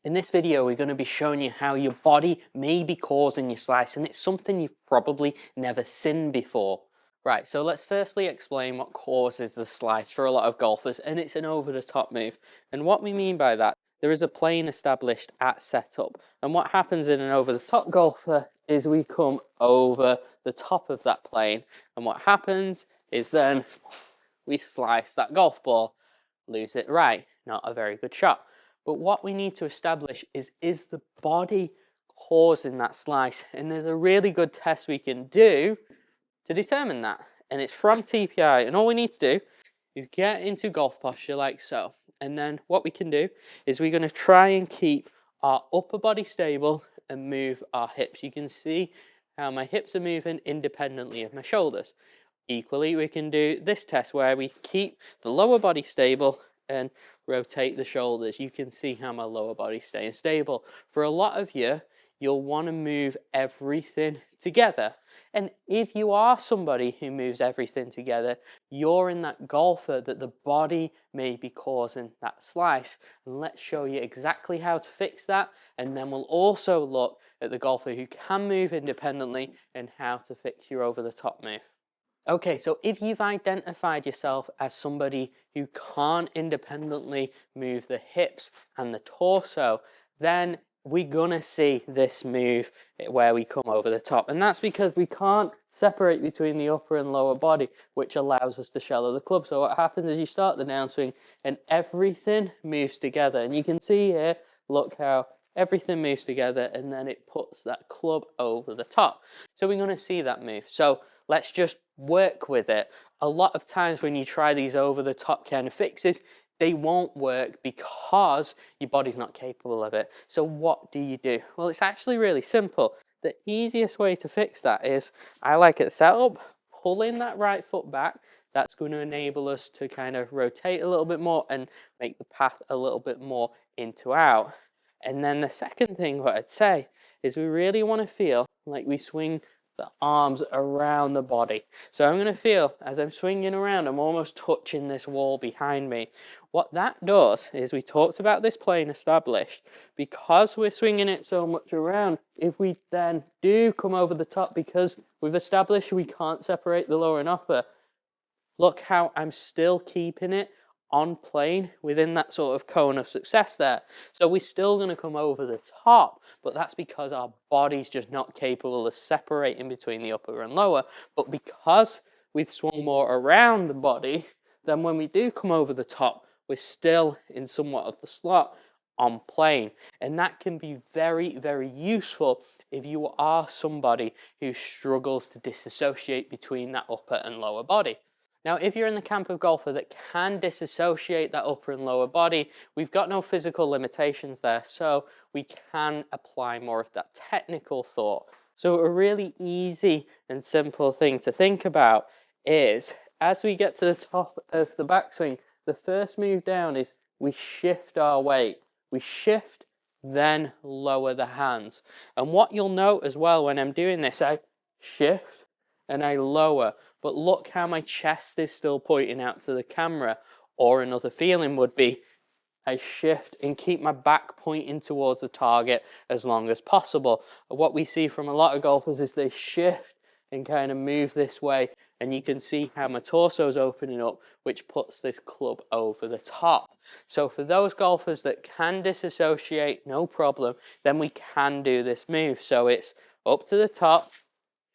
In this video, we're going to be showing you how your body may be causing your slice, and it's something you've probably never seen before. Right, so let's firstly explain what causes the slice for a lot of golfers, and it's an over-the-top move. And what we mean by that, there is a plane established at setup, and what happens in an over-the-top golfer is we come over the top of that plane, and what happens is then we slice that golf ball, lose it right, not a very good shot. But what we need to establish is the body causing that slice? And there's a really good test we can do to determine that. And it's from TPI. And all we need to do is get into golf posture like so. And then what we can do is we're going to try and keep our upper body stable and move our hips. You can see how my hips are moving independently of my shoulders. Equally, we can do this test where we keep the lower body stable and rotate the shoulders. You can see how my lower body's staying stable. For a lot of you, you'll want to move everything together. And if you are somebody who moves everything together, you're in that golfer that the body may be causing that slice. And let's show you exactly how to fix that. And then we'll also look at the golfer who can move independently and how to fix your over-the-top move. Okay, so if you've identified yourself as somebody who can't independently move the hips and the torso, then we're gonna see this move where we come over the top. And that's because we can't separate between the upper and lower body, which allows us to shallow the club. So what happens is you start the downswing and everything moves together. And you can see here, look how everything moves together and then it puts that club over the top. So we're gonna see that move. So let's just work with it. A lot of times when you try these over the top kind of fixes, they won't work because your body's not capable of it. So what do? Well, it's actually really simple. The easiest way to fix that is, I like it set up, pulling that right foot back. That's going to enable us to kind of rotate a little bit more and make the path a little bit more into out. And then the second thing what I'd say is we really want to feel like we swing the arms around the body. So I'm going to feel as I'm swinging around, I'm almost touching this wall behind me. What that does is, we talked about this plane established, because we're swinging it so much around, if we then do come over the top, because we've established we can't separate the lower and upper, look how I'm still keeping it on plane within that sort of cone of success there. So we're still going to come over the top, but that's because our body's just not capable of separating between the upper and lower. But because we've swung more around the body, then when we do come over the top, we're still in somewhat of the slot on plane. And that can be very, very useful if you are somebody who struggles to disassociate between that upper and lower body. Now, if you're in the camp of golfer that can disassociate that upper and lower body, we've got no physical limitations there, so we can apply more of that technical thought. So a really easy and simple thing to think about is, as we get to the top of the backswing, the first move down is we shift our weight. We shift, then lower the hands. And what you'll note as well when I'm doing this, I shift and I lower, but look how my chest is still pointing out to the camera. Or another feeling would be, I shift and keep my back pointing towards the target as long as possible. What we see from a lot of golfers is they shift and kind of move this way, and you can see how my torso is opening up, which puts this club over the top. So for those golfers that can disassociate, no problem, then we can do this move. So it's up to the top,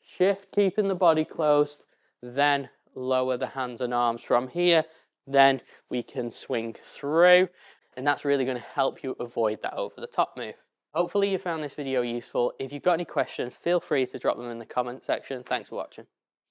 shift, keeping the body closed, then lower the hands and arms from here. Then we can swing through, and that's really going to help you avoid that over the top move. Hopefully you found this video useful. If you've got any questions, feel free to drop them in the comment section. Thanks for watching.